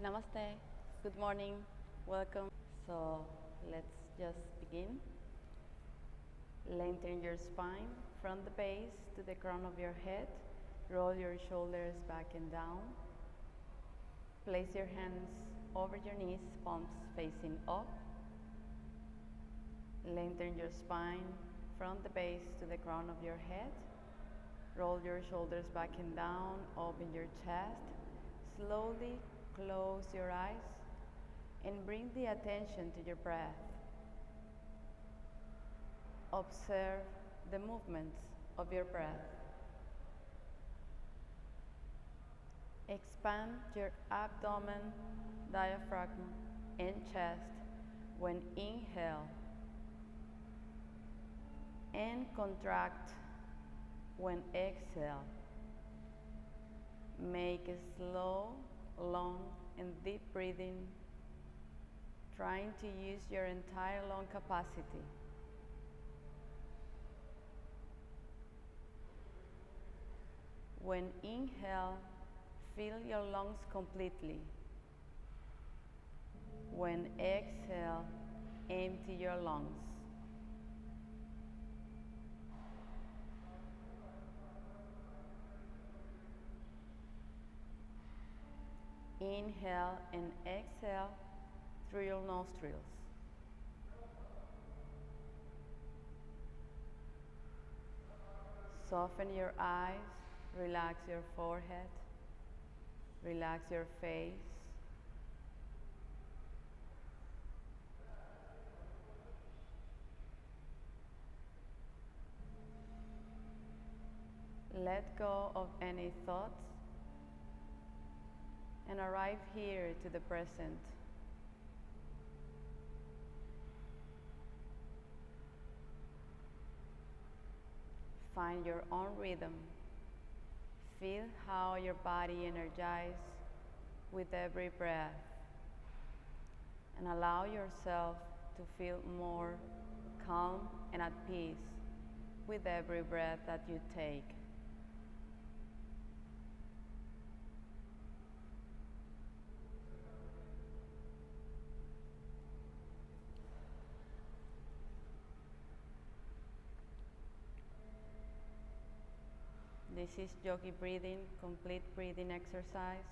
Namaste, good morning, welcome. So let's just begin. Lengthen your spine from the base to the crown of your head. Roll your shoulders back and down. Place your hands over your knees, palms facing up. Lengthen your spine from the base to the crown of your head. Roll your shoulders back and down, open your chest. Slowly close your eyes and bring the attention to your breath. Observe the movements of your breath. Expand your abdomen, diaphragm, and chest when inhale, and contract when exhale. Make a slow, long, and deep breathing, trying to use your entire lung capacity. When inhale, fill your lungs completely. When exhale, empty your lungs. Inhale and exhale through your nostrils. Soften your eyes, relax your forehead, relax your face. Let go of any thoughts and arrive here to the present. Find your own rhythm. Feel how your body energizes with every breath, and allow yourself to feel more calm and at peace with every breath that you take. This is yogi breathing, complete breathing exercise.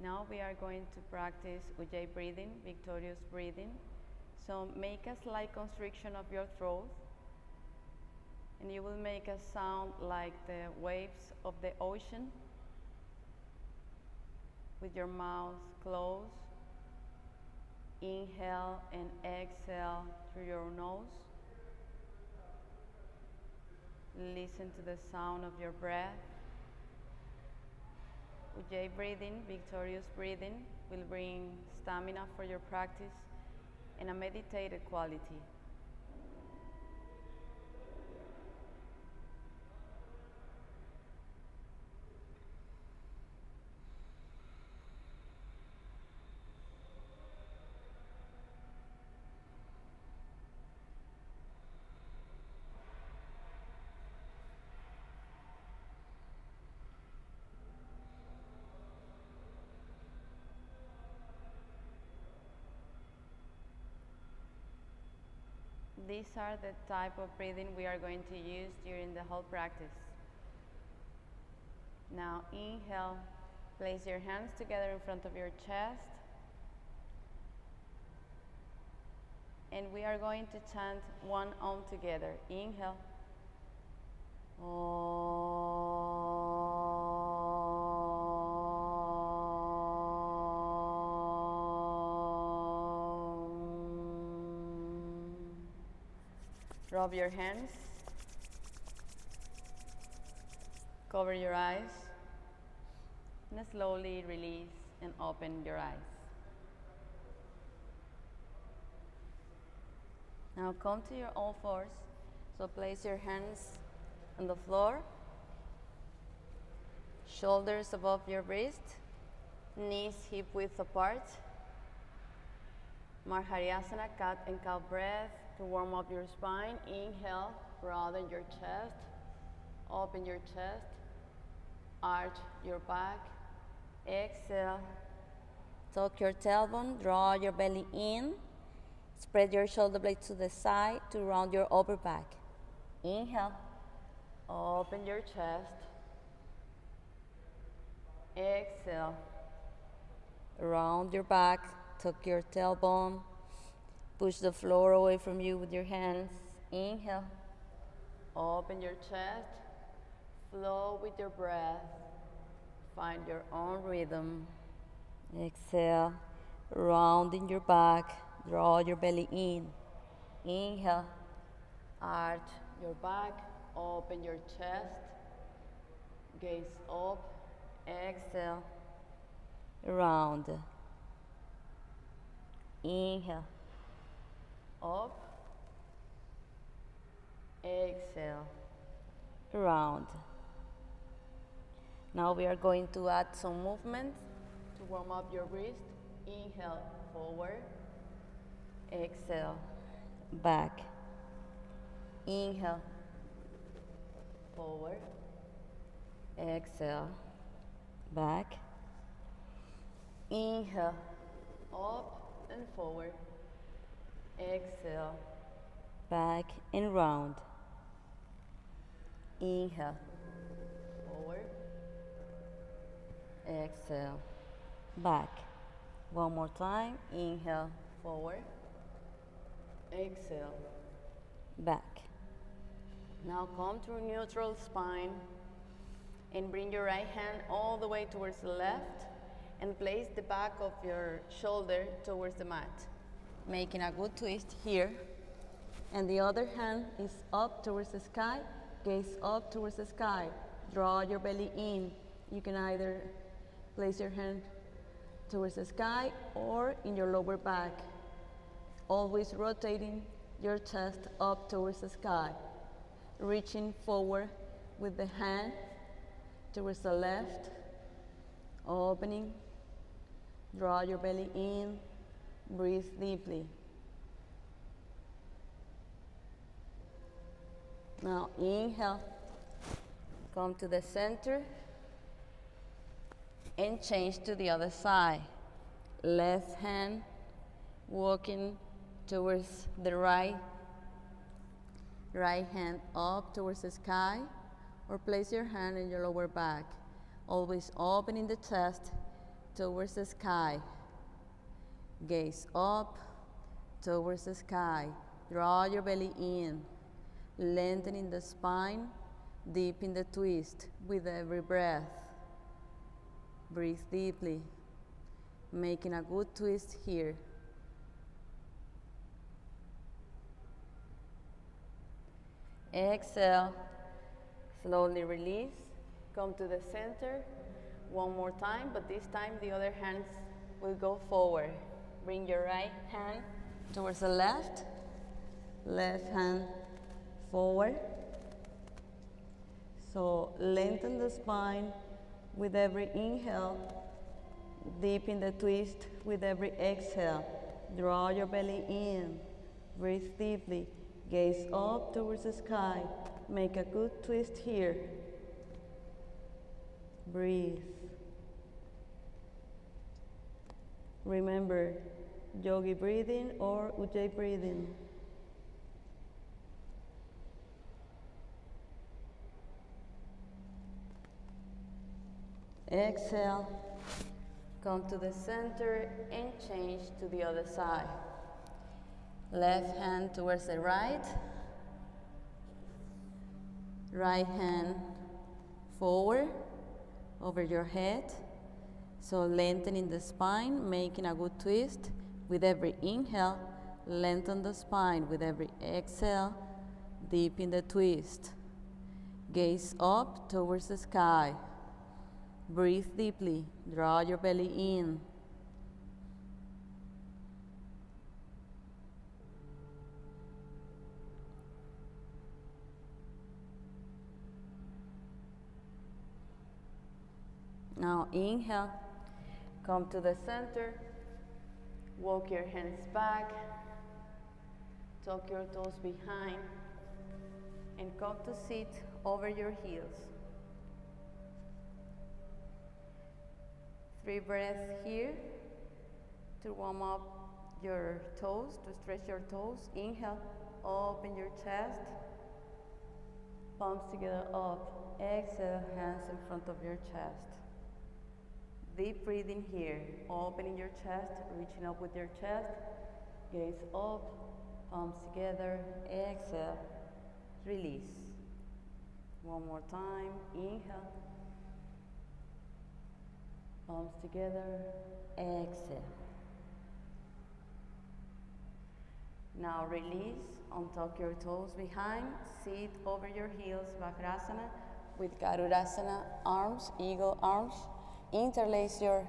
Now we are going to practice Ujjayi breathing, victorious breathing. So make a slight constriction of your throat, and you will make a sound like the waves of the ocean with your mouth closed. Inhale and exhale through your nose. Listen to the sound of your breath. Ujjayi breathing, victorious breathing, will bring stamina for your practice and a meditated quality. These are the type of breathing we are going to use during the whole practice. Now inhale, place your hands together in front of your chest, and we are going to chant one Om together. Inhale. Rub your hands, cover your eyes, and slowly release and open your eyes. Now come to your all fours. So place your hands on the floor, shoulders above your wrist, knees hip width apart. Marjariyasana, cat and cow breath to warm up your spine. Inhale, broaden your chest, open your chest, arch your back. Exhale, Tuck your tailbone, draw your belly in. Spread your shoulder blades to the side to round your upper back. Inhale, open your chest. Exhale, round your back, tuck your tailbone. Push the floor away from you with your hands. Inhale, open your chest. Flow with your breath. Find your own rhythm. Exhale, rounding your back, draw your belly in. Inhale, arch your back, open your chest, gaze up. Exhale, round. Inhale, up. Exhale, round. Now we are going to add some movement to warm up your wrist. Inhale, forward. Exhale, back. Inhale, forward. Exhale, back. Inhale, up and forward. Exhale, back and round. Inhale, forward. Exhale, back. One more time. Inhale, forward. Exhale, back. Now come to neutral spine and bring your right hand all the way towards the left and place the back of your shoulder towards the mat, making a good twist here. And the other hand is up towards the sky, gaze up towards the sky. Draw your belly in. You can either place your hand towards the sky or in your lower back, always rotating your chest up towards the sky, reaching forward with the hand towards the left, opening, draw your belly in, breathe deeply. Now inhale, come to the center and change to the other side. Left hand walking towards the right hand up towards the sky, or place your hand in your lower back, always opening the chest towards the sky. Gaze up towards the sky. Draw your belly in, lengthening the spine, deep in the twist with every breath. Breathe deeply, making a good twist here. Exhale, slowly release. Come to the center one more time, but this time the other hands will go forward. Bring your right hand towards the left hand forward. So lengthen the spine with every inhale, deep in the twist with every exhale. Draw your belly in, breathe deeply, gaze up towards the sky. Make a good twist here. Breathe. Remember, yogi breathing or ujjayi breathing. Exhale, come to the center and change to the other side. Left hand towards the right hand forward over your head. So lengthening the spine, making a good twist. With every inhale, lengthen the spine. With every exhale, deep in the twist. Gaze up towards the sky. Breathe deeply. Draw your belly in. Now inhale, come to the center, walk your hands back, tuck your toes behind, and come to sit over your heels. 3 breaths here, To warm up your toes, to stretch your toes, inhale, open your chest, palms together up. Exhale, hands in front of your chest. Deep breathing here, opening your chest, reaching up with your chest, gaze up, palms together, exhale, release. One more time, inhale, palms together, exhale. Now release, untuck your toes behind, sit over your heels, Vajrasana with Garudasana, arms, eagle arms. Interlace your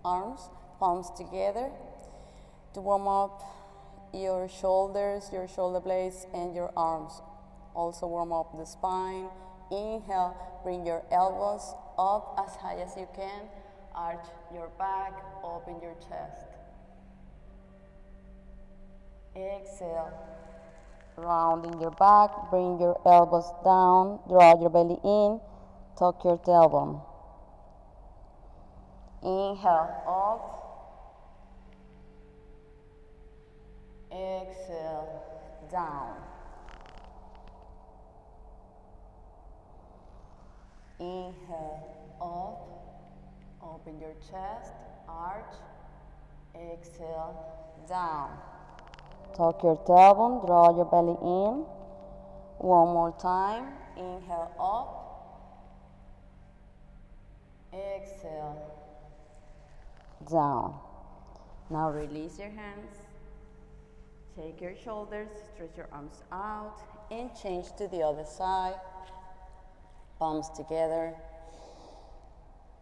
arms, palms together to warm up your shoulders, your shoulder blades, and your arms. Also warm up the spine. Inhale, bring your elbows up as high as you can. Arch your back, open your chest. Exhale, rounding your back, bring your elbows down, draw your belly in, tuck your tailbone. Inhale, up. Exhale, down. Inhale, up. Open your chest, arch. Exhale, down. Tuck your tailbone, draw your belly in. One more time. Inhale, up. Exhale, down. Now release your hands. Take your shoulders, stretch your arms out, and change to the other side. Palms together.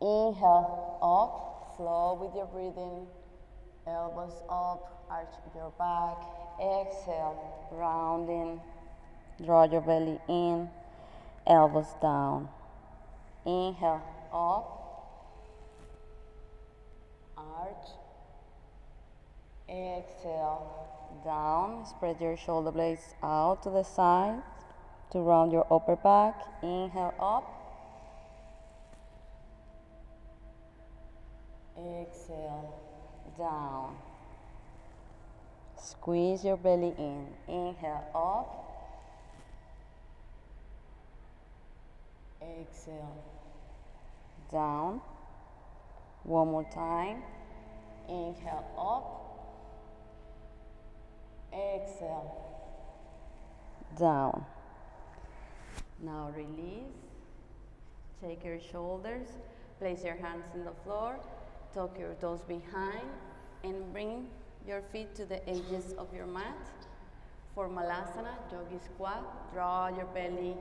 Inhale, up. Flow with your breathing. Elbows up, arch your back. Exhale, rounding. Draw your belly in. Elbows down. Inhale, up. Arch. Exhale, down. Spread your shoulder blades out to the side to round your upper back. Inhale, up. Exhale, down. Squeeze your belly in. Inhale, up. Exhale, down. One more time. Inhale, up. Exhale, down. Now release. Take your shoulders. Place your hands on the floor. Tuck your toes behind and bring your feet to the edges of your mat. For Malasana, yogi squat, draw your belly,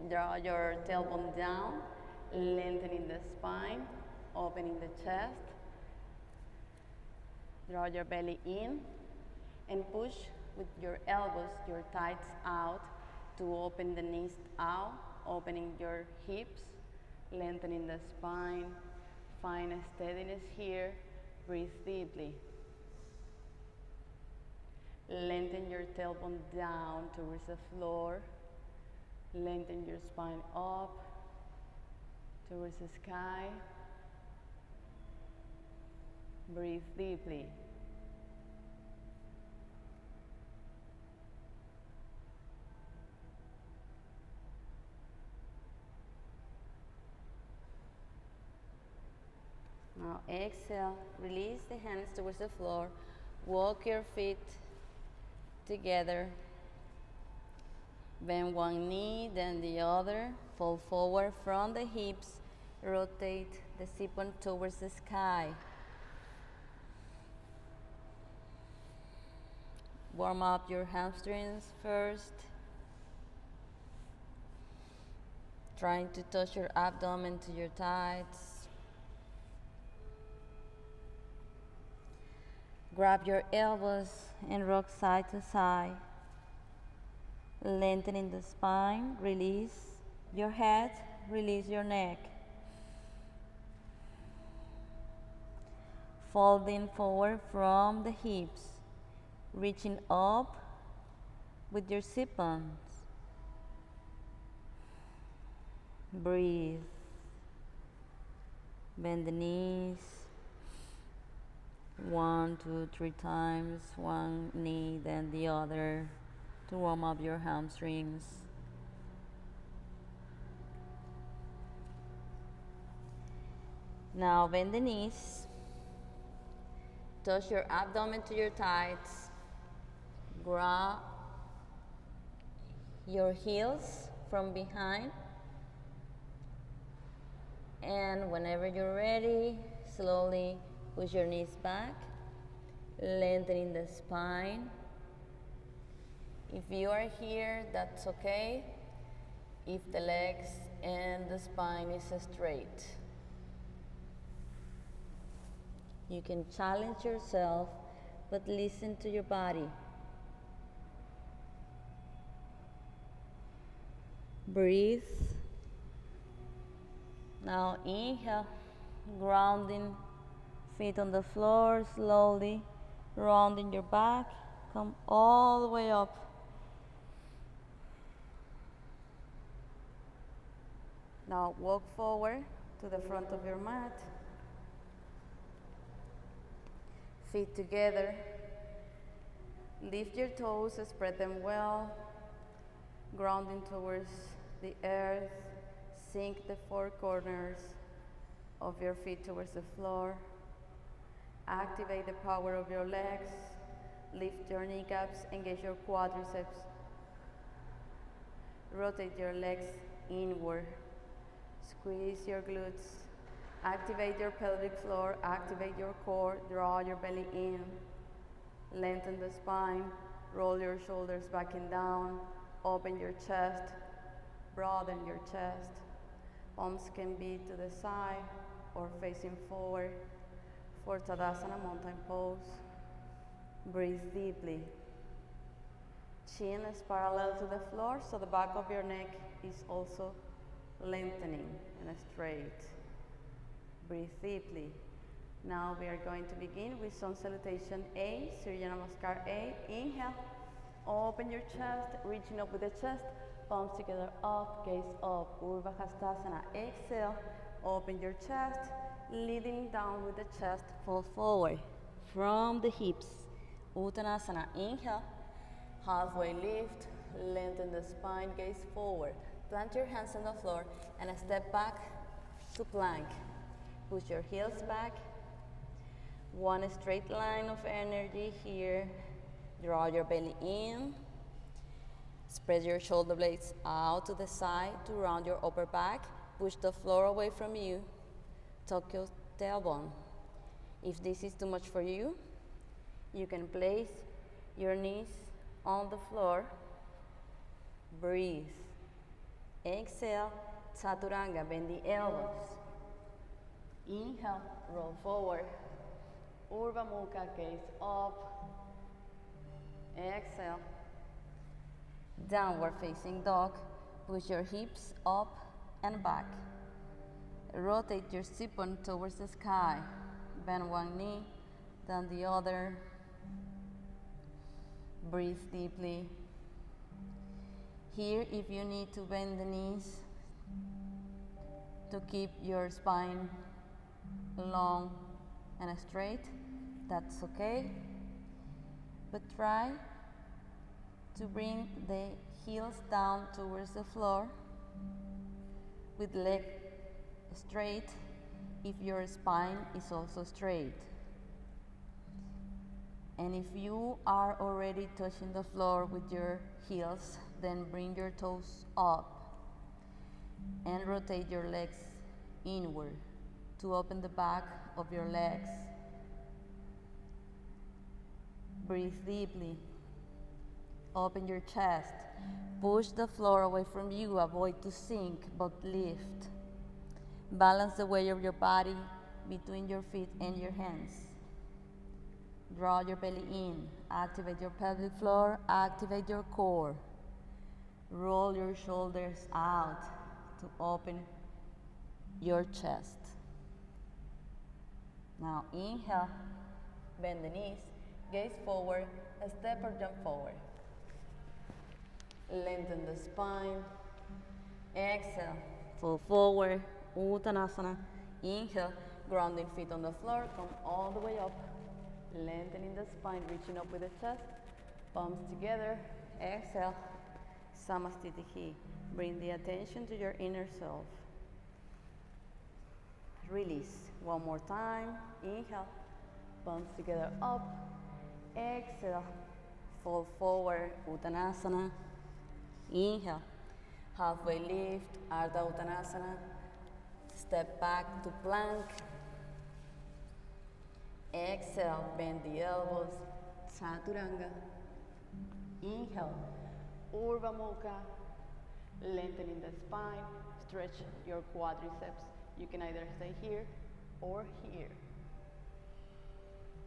draw your tailbone down, lengthening the spine, opening the chest. Draw your belly in and push with your elbows, your thighs out to open the knees out, opening your hips, lengthening the spine. Find a steadiness here. Breathe deeply. Lengthen your tailbone down towards the floor. Lengthen your spine up towards the sky. Breathe deeply. Now exhale, release the hands towards the floor. Walk your feet together. Bend one knee, then the other. Fall forward from the hips. Rotate the sit-bone towards the sky. Warm up your hamstrings first. Trying to touch your abdomen to your thighs. Grab your elbows and rock side to side. Lengthening the spine, release your head, release your neck. Folding forward from the hips, reaching up with your sit-bones. Breathe. Bend the knees. 1, 2, 3 times, one knee, then the other, to warm up your hamstrings. Now bend the knees, touch your abdomen to your thighs, grab your heels from behind, and whenever you're ready, slowly push your knees back, lengthening the spine. If you are here, that's okay, if the legs and the spine is straight. You can challenge yourself, but listen to your body. Breathe. Now inhale, grounding feet on the floor, slowly rounding your back, come all the way up. Now walk forward to the front of your mat, feet together, lift your toes, spread them well, grounding towards the earth, sink the four corners of your feet towards the floor, activate the power of your legs, lift your kneecaps, engage your quadriceps, rotate your legs inward, squeeze your glutes, activate your pelvic floor, activate your core, draw your belly in, lengthen the spine, roll your shoulders back and down, open your chest, broaden your chest. Palms can be to the side or facing forward for Tadasana, mountain pose. Breathe deeply. Chin is parallel to the floor, so the back of your neck is also lengthening and straight. Breathe deeply. Now we are going to begin with Sun Salutation A, Surya Namaskar A. Inhale, open your chest, reaching up with the chest, palms together up, gaze up, Urdhva Hastasana. Exhale, open your chest, leading down with the chest, fall forward from the hips. Uttanasana. Inhale, halfway lift, lengthen the spine, gaze forward. Plant your hands on the floor and step back to plank. Push your heels back. One straight line of energy here. Draw your belly in. Spread your shoulder blades out to the side to round your upper back. Push the floor away from you. Tuck your tailbone. If this is too much for you, you can place your knees on the floor. Breathe. Exhale, Chaturanga, bend the elbows. Inhale, roll forward. Urdhva Mukha, gaze up. Exhale. Downward facing dog. Push your hips up and back. Rotate your sit-bone towards the sky. Bend one knee, then the other. Breathe deeply. Here, if you need to bend the knees to keep your spine long and straight, that's okay. But try to bring the heels down towards the floor with leg straight if your spine is also straight. And if you are already touching the floor with your heels, then bring your toes up and rotate your legs inward to open the back of your legs. Breathe deeply. Open your chest. Push the floor away from you. Avoid to sink, but lift. Balance the weight of your body between your feet and your hands. Draw your belly in. Activate your pelvic floor. Activate your core. Roll your shoulders out to open your chest. Now inhale, bend the knees, gaze forward, step or jump forward. Lengthen the spine. Exhale, fall forward, Uttanasana. Inhale, grounding feet on the floor, come all the way up. lengthening the spine, reaching up with the chest, palms together, exhale, Samastitihi. Bring the attention to your inner self. Release, one more time, inhale, palms together up, exhale, fall forward, Uttanasana, inhale, halfway lift, Ardha Uttanasana, step back to plank, exhale, bend the elbows, Chaturanga, inhale, Urdhva Mukha, lengthening the spine, stretch your quadriceps. You can either stay here or here.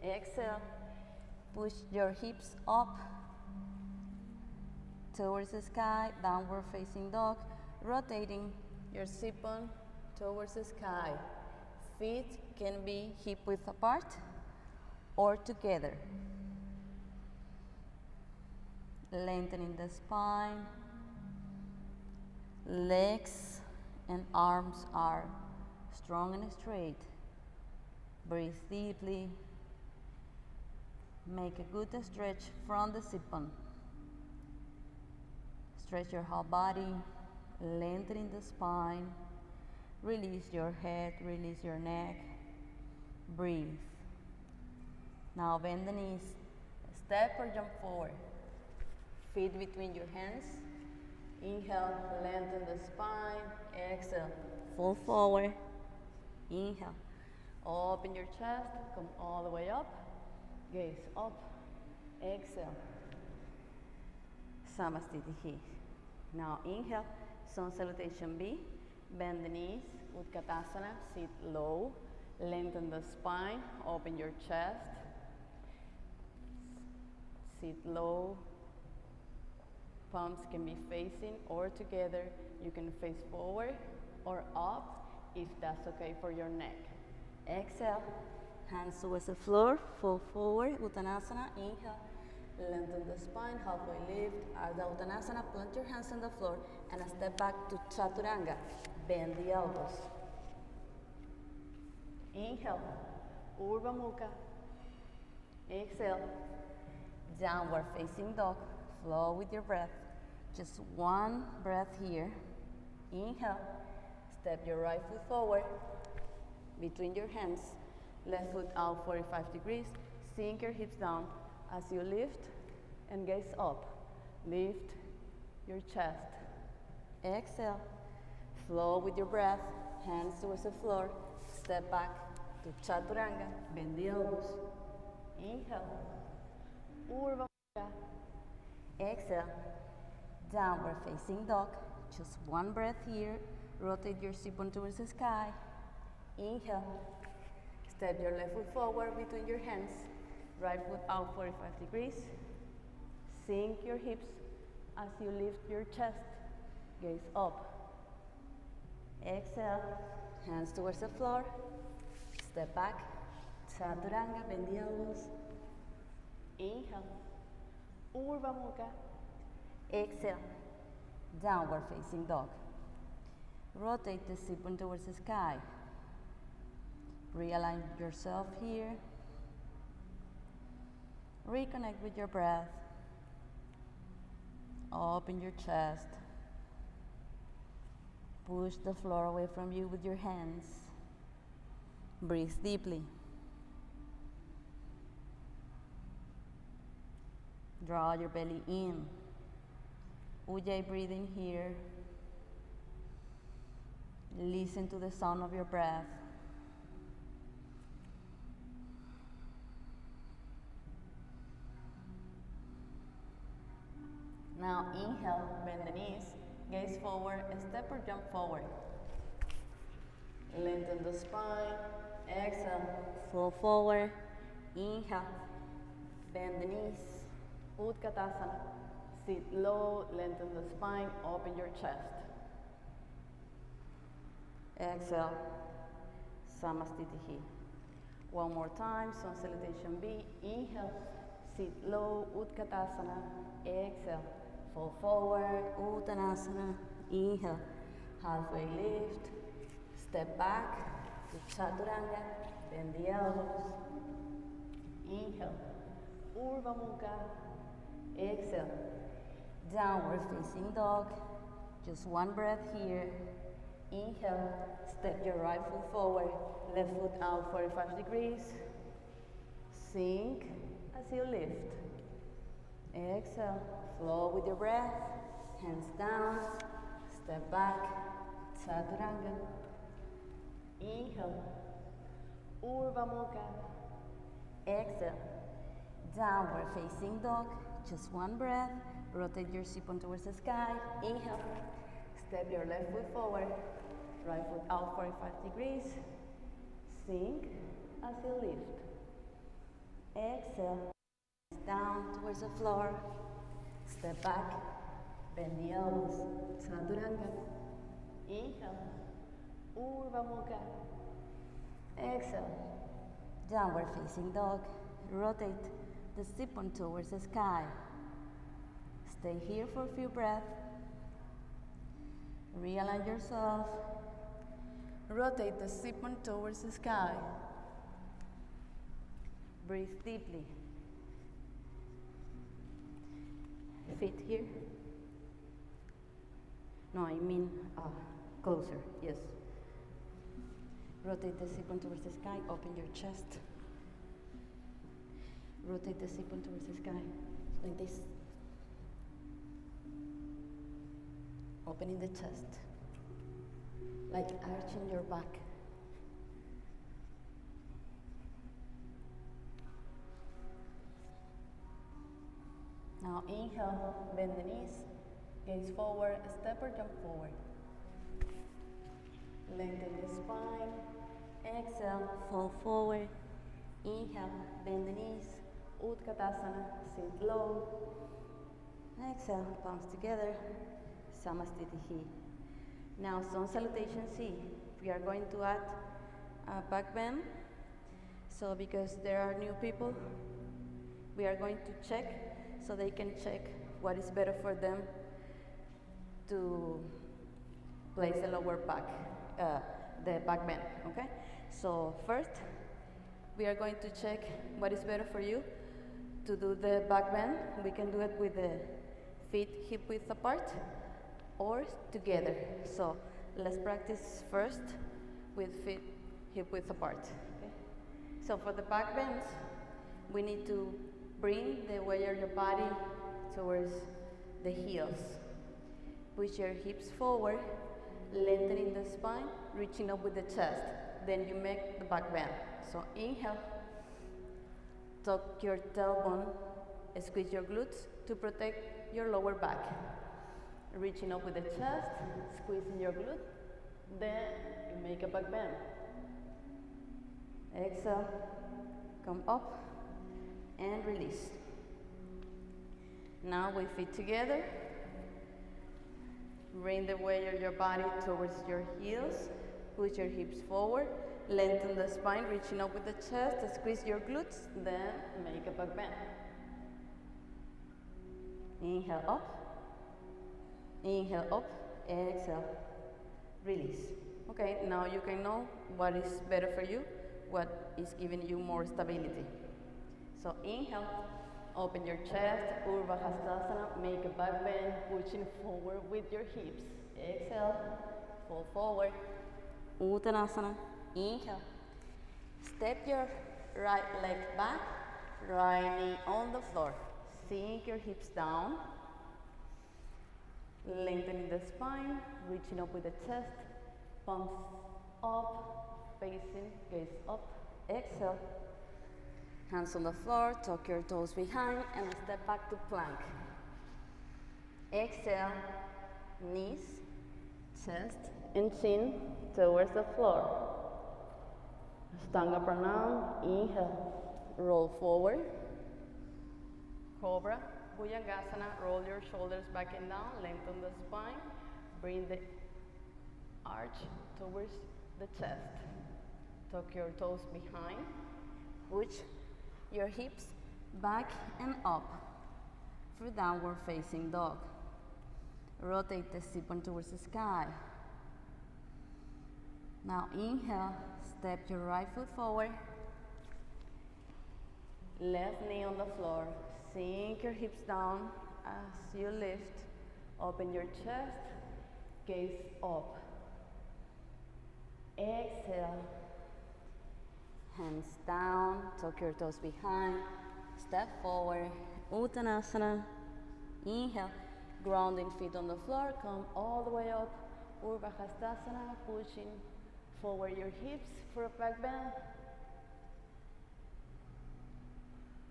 Exhale, push your hips up towards the sky, downward facing dog, rotating your sit-bone towards the sky. Feet can be hip-width apart or together. Lengthening the spine, legs and arms are strong and straight. Breathe deeply. Make a good stretch from the sit-bone. Stretch your whole body, lengthening the spine. Release your head, release your neck. Breathe. Now bend the knees. Step or jump forward. Feet between your hands. Inhale, lengthen the spine. Exhale, fall forward. Inhale, open your chest, come all the way up. Gaze up. Exhale, Samastitihi. Now inhale, Sun Salutation B. Bend the knees, Utkatasana, sit low. Lengthen the spine, open your chest. Sit low. Palms can be facing or together. You can face forward or up if that's okay for your neck. Exhale, hands towards the floor, fall forward, Uttanasana, inhale. Lengthen the spine, halfway lift, Ardha Uttanasana, plant your hands on the floor and a step back to Chaturanga. Bend the elbows. Inhale, Urdhva Mukha. Exhale, downward facing dog. Flow with your breath. Just one breath here. Inhale, step your right foot forward between your hands. Left foot out 45 degrees. Sink your hips down as you lift and gaze up. Lift your chest. Exhale, flow with your breath. Hands towards the floor. Step back to Chaturanga. Bend the elbows. Inhale, Urdhva Mukha. Exhale, downward facing dog. Just one breath here. Rotate your sit-bone towards the sky. Inhale. Step your left foot forward between your hands. Right foot out 45 degrees. Sink your hips as you lift your chest. Gaze up. Exhale, hands towards the floor. Step back. Chaturanga, bend the elbows. Inhale. Urdhva Mukha. Exhale, downward facing dog. Rotate the sit-bone towards the sky. Realign yourself here. Reconnect with your breath. Open your chest. Push the floor away from you with your hands. Breathe deeply. Draw your belly in. Ujjayi breathing here. Listen to the sound of your breath. Now inhale, bend the knees, gaze forward, and step or jump forward. Lengthen the spine. Exhale, fall forward. Inhale, bend the knees. Utkatasana. Sit low, lengthen the spine, open your chest. Exhale, Samastitihi. One more time, Sun Salutation B. Inhale, sit low, Utkatasana. Exhale, fall forward, Uttanasana. Inhale, halfway lift. Step back to Chaturanga. Bend the elbows. Inhale. Inhale, Urdhva Mukha. Exhale, downward facing dog. Just one breath here. Inhale, step your right foot forward, left foot out 45 degrees. Sink as you lift. Exhale, flow with your breath, hands down, step back, Chaturanga. Inhale, Urdhva Mukha. Exhale, downward facing dog, just one breath, rotate your sit-bone towards the sky. Inhale, step your left foot forward, right foot out 45 degrees, sink as you lift. Exhale, down towards the floor, step back, bend the elbows, Chaturanga. Inhale, Urdhva Mukha. Exhale, downward facing dog, rotate the sit-bone towards the sky. Stay here for a few breaths. Realign yourself. Rotate the sit-bone towards the sky. Breathe deeply. Feet here. No, I mean closer, yes. Rotate the sit-bone towards the sky, open your chest. Rotate the sit-bone towards the sky, like this. Opening the chest, like arching your back. Now inhale, bend the knees, gaze forward, step or jump forward. Lengthen the spine. Exhale, fall forward. Inhale, bend the knees. Utkatasana, sit low. Exhale, palms together. Samastitihi. Now, sun salutation C. We are going to add a back bend. So, because there are new people, we are going to check so they can check what is better for them to place the lower back, the back bend. Okay. So first, we are going to check what is better for you to do the back bend. We can do it with the feet hip width apart or together. So let's practice first with feet hip width apart. Okay? So for the back bends, we need to bring the weight of your body towards the heels. Push your hips forward, lengthening the spine, reaching up with the chest. Then you make the back bend. So inhale, tuck your tailbone, squeeze your glutes to protect your lower back. Reaching up with the chest, squeezing your glute, then you make a back bend. Exhale, come up and release. Now with feet together, bring the weight of your body towards your heels, push your hips forward, lengthen the spine, reaching up with the chest, squeeze your glutes, then make a back bend. Inhale up, exhale, release. Okay, now you can know what is better for you, what is giving you more stability. So inhale, open your chest, Urdhva Hastasana, make a back bend, pushing forward with your hips. Exhale, fall forward. Uttanasana, inhale. Step your right leg back, right knee on the floor. Sink your hips down. Lengthening the spine, reaching up with the chest, palms up, facing, gaze up. Exhale. Hands on the floor, tuck your toes behind, and step back to plank. Exhale, knees, chest, and chin towards the floor. Stanga Pranam, inhale, roll forward. Cobra, Bhujangasana, roll your shoulders back and down, lengthen the spine, bring the arch towards the chest. Tuck your toes behind, push your hips back and up for downward facing dog. Rotate the sit-bone towards the sky. Now inhale, step your right foot forward, Left knee on the floor. Sink your hips down as you lift. Open your chest. Gaze up. Exhale. Hands down. Tuck your toes behind. Step forward. Uttanasana. Inhale. Grounding feet on the floor. Come all the way up. Urdhva Hastasana. Pushing forward your hips for a back bend.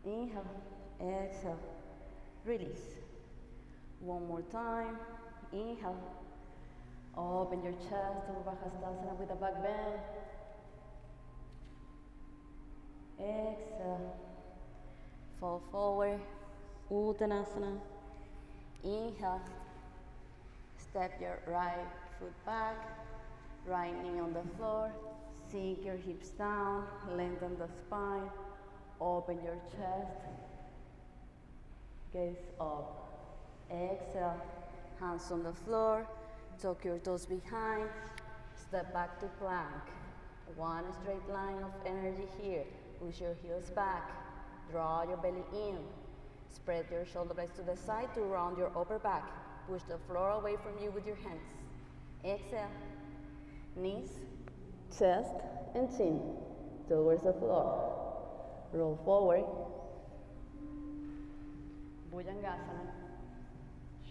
Inhale, exhale, release. One more time. Inhale. Open your chest, Urdhva Hastasana with a back bend. Exhale. Fall forward. Uttanasana. Inhale. Step your right foot back. Right knee on the floor. Sink your hips down. Lengthen the spine. Open your chest. Gaze up. Exhale. Hands on the floor. Tuck your toes behind. Step back to plank. One straight line of energy here. Push your heels back. Draw your belly in. Spread your shoulder blades to the side to round your upper back. Push the floor away from you with your hands. Exhale. Knees, chest, and chin towards the floor. Roll forward. Bhujangasana.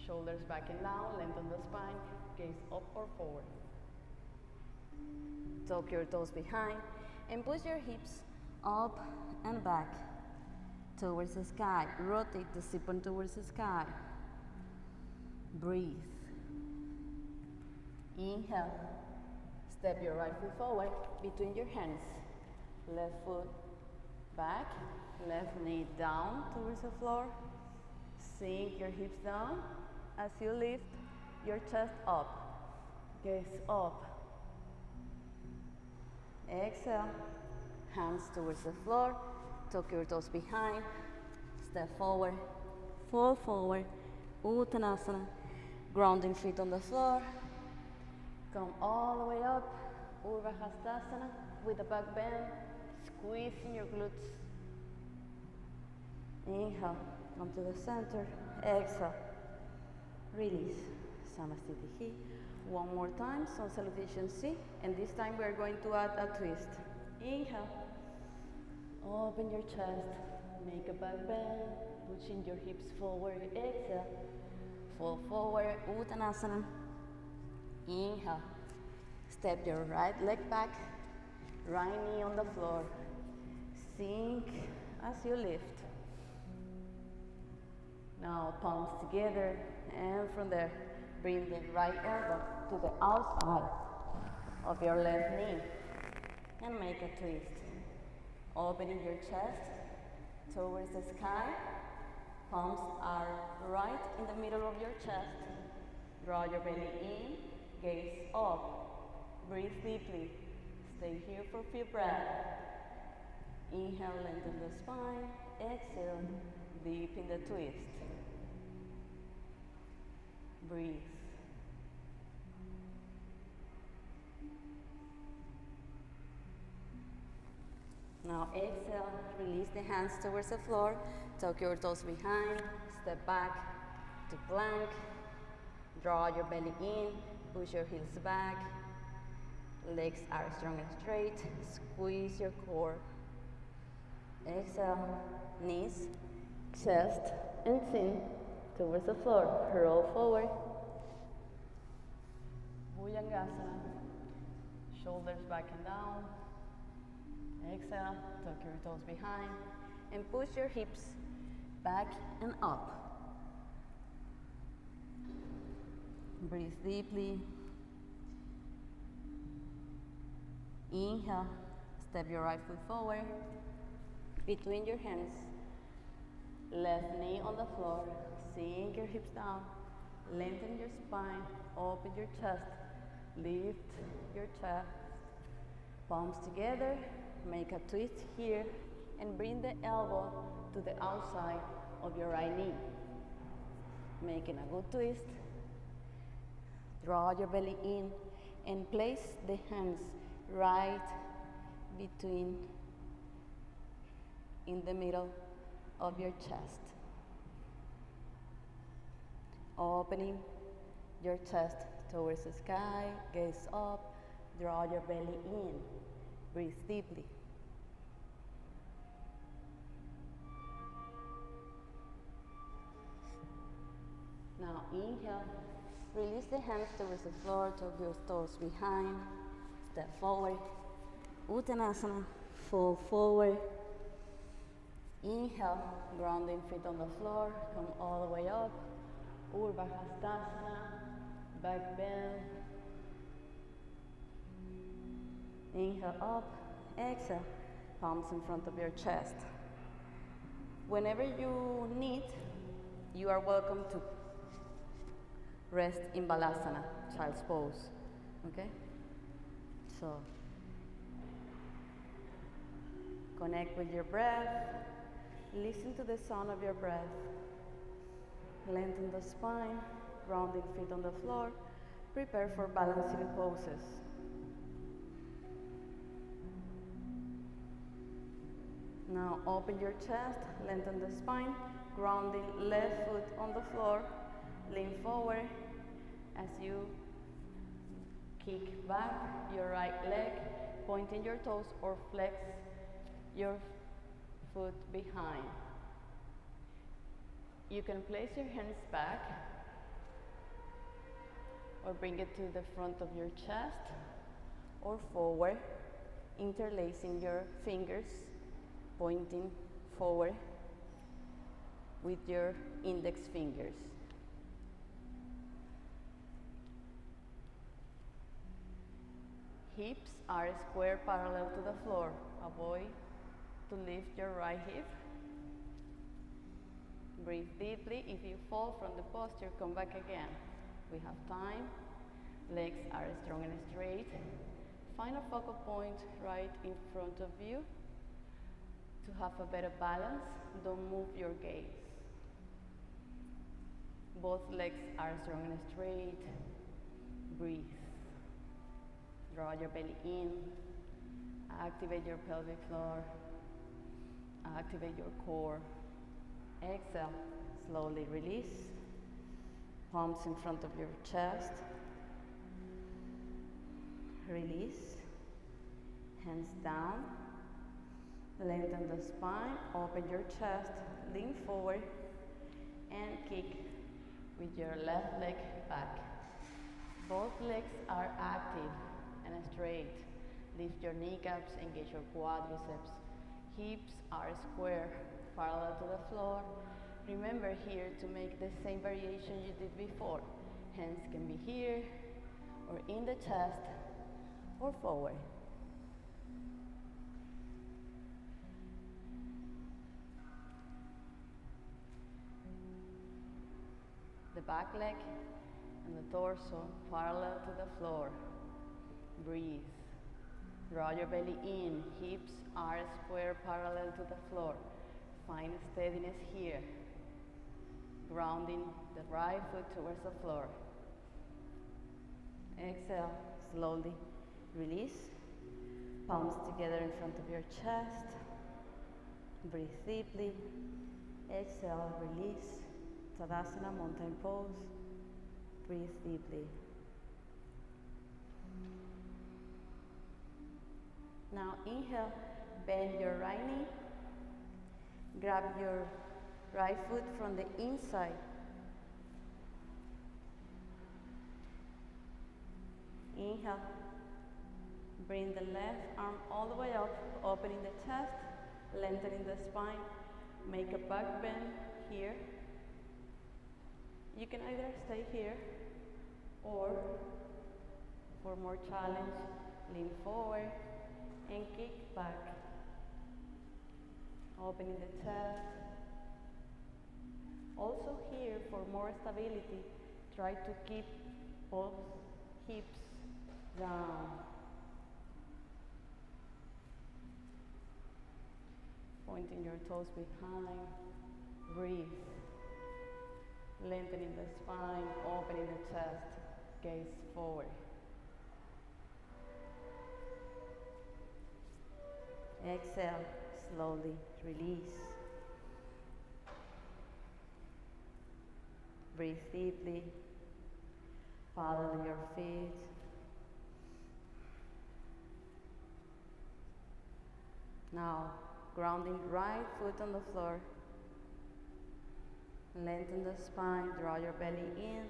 Shoulders back and down, lengthen the spine, gaze up or forward. Tuck your toes behind and push your hips up and back towards the sky. Rotate the sit-bone towards the sky. Breathe. Inhale. Step your right foot forward between your hands. Left foot back, left knee down towards the floor. Sink your hips down as you lift your chest up. Gaze up. Exhale. Hands towards the floor. Tuck your toes behind. Step forward. Fall forward. Uttanasana. Grounding feet on the floor. Come all the way up. Urdhva Hastasana with a back bend. Squeezing your glutes. Inhale, come to the center. Exhale, release. Samasthiti. One more time, sun salutation C. And this time we are going to add a twist. Inhale, open your chest, make a back bend, pushing your hips forward. Exhale, fall forward, Uttanasana. Inhale, step your right leg back, right knee on the floor. Sink as you lift. Now palms together, and from there, bring the right elbow to the outside of your left knee and make a twist. Opening your chest towards the sky. Palms are right in the middle of your chest. Draw your belly in, gaze up. Breathe deeply. Stay here for a few breaths. Inhale, lengthen the spine. Exhale, deepen the twist. Breathe. Now exhale, release the hands towards the floor. Tuck your toes behind. Step back to plank. Draw your belly in. Push your heels back. Legs are strong and straight. Squeeze your core. Exhale, knees, chest, and chin towards the floor. Roll forward. Bhujangasana. Shoulders back and down. Exhale, tuck your toes behind, and push your hips back and up. Breathe deeply. Inhale, step your right foot forward, between your hands, left knee on the floor, sink your hips down, lengthen your spine, open your chest, lift your chest, palms together, make a twist here, and bring the elbow to the outside of your right knee. Making a good twist. Draw your belly in and place the hands right between in the middle of your chest. Opening your chest towards the sky, gaze up, draw your belly in, breathe deeply. Now inhale, release the hands towards the floor, tuck your toes behind, step forward, Uttanasana, fall forward. Inhale, grounding feet on the floor, come all the way up, Urdhva Hastasana, back bend. Inhale up, exhale, palms in front of your chest. Whenever you need, you are welcome to rest in Balasana, child's pose, okay? So, connect with your breath, listen to the sound of your breath. Lengthen the spine, grounding feet on the floor, prepare for balancing poses. Now open your chest, lengthen the spine, grounding left foot on the floor, lean forward as you kick back your right leg, pointing your toes or flex your foot behind. You can place your hands back or bring it to the front of your chest or forward, interlacing your fingers, pointing forward with your index fingers. Hips are square parallel to the floor. Avoid to lift your right hip. Breathe deeply. If you fall from the posture, come back again. We have time. Legs are strong and straight. Find a focal point right in front of you. To have a better balance, don't move your gaze. Both legs are strong and straight. Breathe. Draw your belly in. Activate your pelvic floor. Activate your core. Exhale. Slowly release. Palms in front of your chest. Release. Hands down. Lengthen the spine. Open your chest. Lean forward. And kick with your left leg back. Both legs are active and straight. Lift your kneecaps, engage your quadriceps. Hips are square, parallel to the floor. Remember here to make the same variation you did before. Hands can be here, or in the chest, or forward. The back leg and the torso parallel to the floor. Breathe. Draw your belly in. Hips are square parallel to the floor. Find steadiness here. Grounding the right foot towards the floor. Exhale. Slowly release. Palms together in front of your chest. Breathe deeply. Exhale. Release. Tadasana, mountain pose. Breathe deeply. Now inhale, bend your right knee. Grab your right foot from the inside. Inhale. Bring the left arm all the way up, opening the chest, lengthening the spine. Make a back bend here. You can either stay here or, for more challenge, lean forward and kick back. Opening the chest. Also here, for more stability, try to keep both hips down. Pointing your toes behind. Breathe. Lengthening the spine, opening the chest, gaze forward. Exhale, slowly release. Breathe deeply. Follow your feet. Now, grounding right foot on the floor. Lengthen the spine, draw your belly in.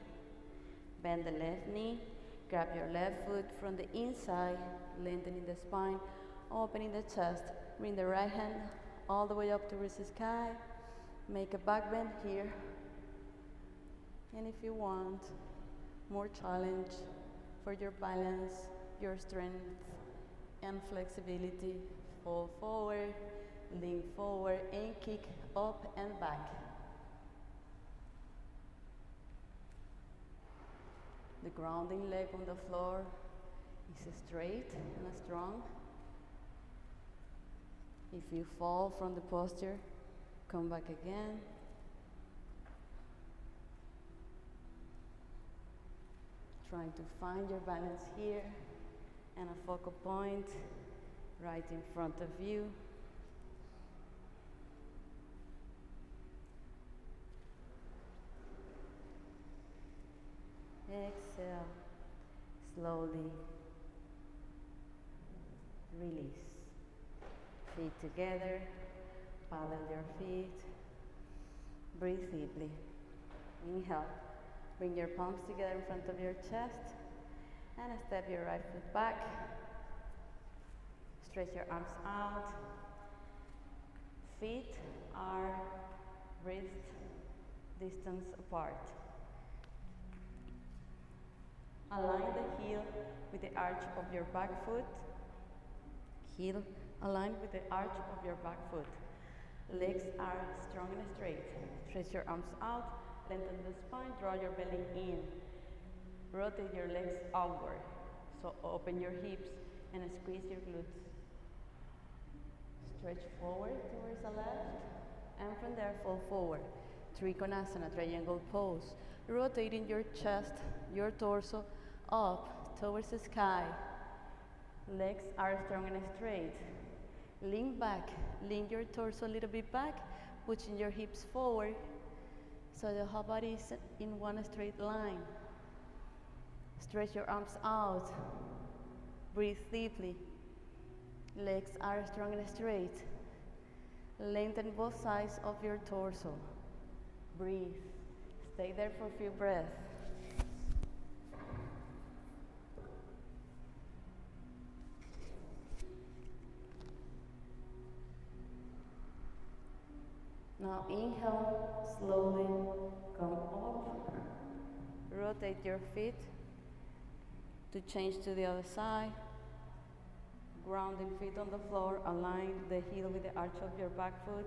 Bend the left knee. Grab your left foot from the inside, lengthening the spine, opening the chest. Bring the right hand all the way up towards the sky. Make a back bend here. And if you want more challenge for your balance, your strength, and flexibility, fall forward, lean forward, and kick up and back. The grounding leg on the floor is straight and strong. If you fall from the posture, come back again. Trying to find your balance here and a focal point right in front of you. Exhale, slowly release. Feet together, parallel your feet. Breathe deeply. Inhale, bring your palms together in front of your chest and step your right foot back. Stretch your arms out. Feet are wrist distance apart. Align the heel with the arch of your back foot. Heel aligned with the arch of your back foot. Legs are strong and straight. Stretch your arms out, lengthen the spine, draw your belly in. Rotate your legs outward. So open your hips and squeeze your glutes. Stretch forward towards the left, and from there fall forward. Trikonasana, triangle pose. Rotating your chest, your torso up towards the sky. Legs are strong and straight. Lean back, lean your torso a little bit back, pushing your hips forward so the whole body is in one straight line. Stretch your arms out. Breathe deeply. Legs are strong and straight. Lengthen both sides of your torso. Breathe. Stay there for a few breaths. Now inhale, slowly come up. Rotate your feet to change to the other side. Grounding feet on the floor, align the heel with the arch of your back foot.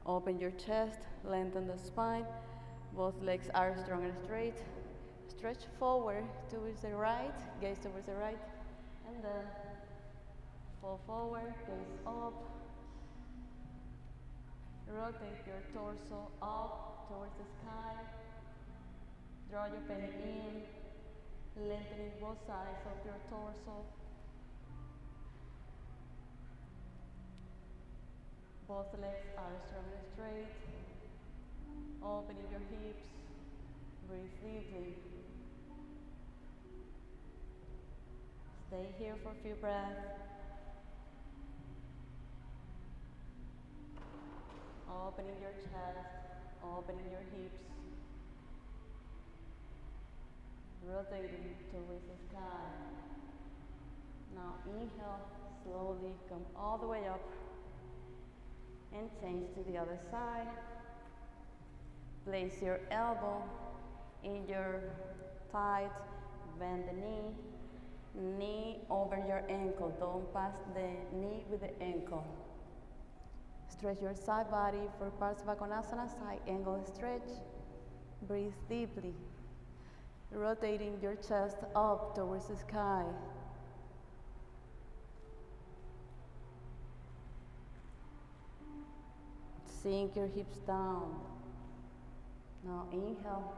Open your chest, lengthen the spine. Both legs are strong and straight. Stretch forward towards the right, gaze towards the right, and then fall forward, gaze up. Rotate your torso up towards the sky. Draw your belly in, lengthening both sides of your torso. Both legs are strong and straight. Opening your hips. Breathe deeply. Stay here for a few breaths. Opening your chest, opening your hips. Rotating towards the sky. Now inhale, slowly come all the way up and change to the other side. Place your elbow in your thigh, bend the knee, knee over your ankle. Don't pass the knee with the ankle. Stretch your side body for Parsvakonasana, side angle stretch. Breathe deeply. Rotating your chest up towards the sky. Sink your hips down. Now inhale.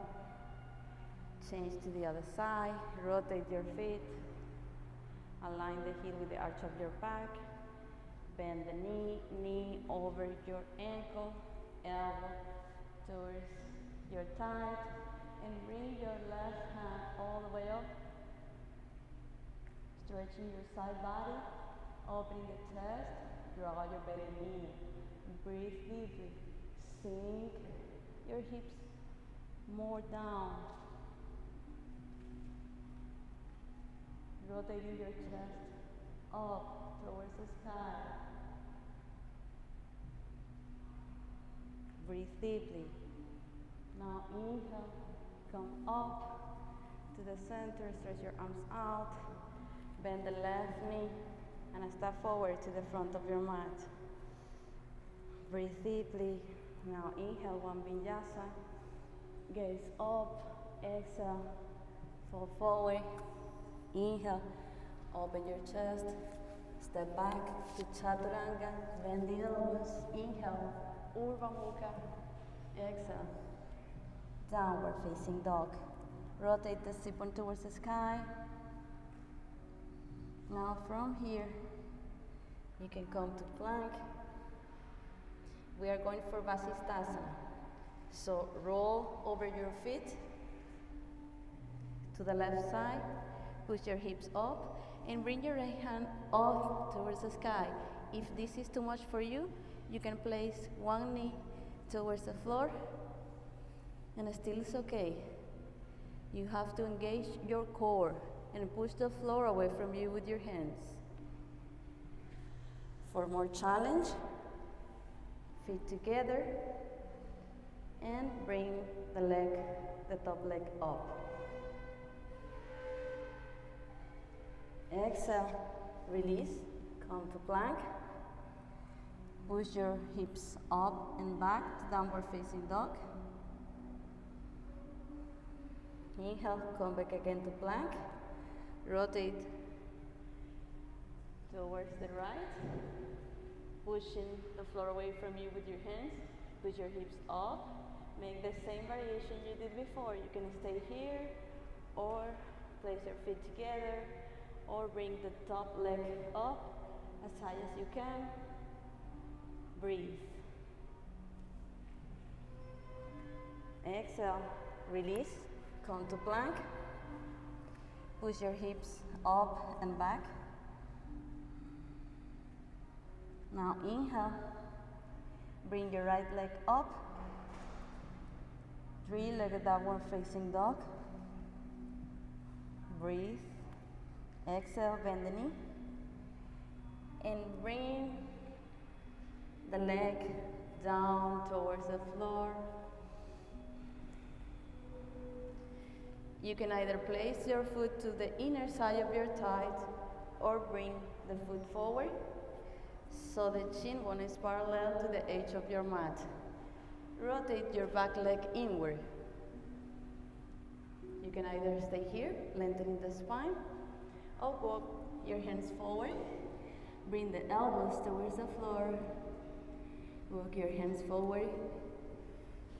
Change to the other side. Rotate your feet. Align the heel with the arch of your back. Bend the knee, knee over your ankle, elbow towards your thigh, and bring your left hand all the way up, stretching your side body, opening the chest, draw your belly in, breathe deeply, sink your hips more down, rotating your chest up towards the sky. Breathe deeply. Now inhale, come up to the center, stretch your arms out, bend the left knee, and step forward to the front of your mat. Breathe deeply. Now inhale, one vinyasa, gaze up, exhale, fall forward, inhale, open your chest, step back to chaturanga, bend the elbows, inhale, Urdhva Mukha, exhale, downward facing dog. Rotate the sit bone towards the sky. Now from here, you can come to plank. We are going for Vasisthasana. So roll over your feet to the left side, push your hips up, and bring your right hand up towards the sky. If this is too much for you, you can place one knee towards the floor, and still it's okay. You have to engage your core and push the floor away from you with your hands. For more challenge, feet together, and bring the top leg up. Exhale, release, come to plank. Push your hips up and back to downward facing dog. Inhale, come back again to plank. Rotate towards the right, pushing the floor away from you with your hands. Push your hips up. Make the same variation you did before. You can stay here, or place your feet together, or bring the top leg up as high as you can. Breathe. Exhale, release, come to plank. Push your hips up and back. Now inhale, bring your right leg up. Three-legged downward facing dog. Breathe. Exhale, bend the knee. And bring the leg down towards the floor. You can either place your foot to the inner side of your thigh or bring the foot forward so the shin bone is parallel to the edge of your mat. Rotate your back leg inward. You can either stay here, lengthening the spine, or walk your hands forward. Bring the elbows towards the floor. Walk your hands forward.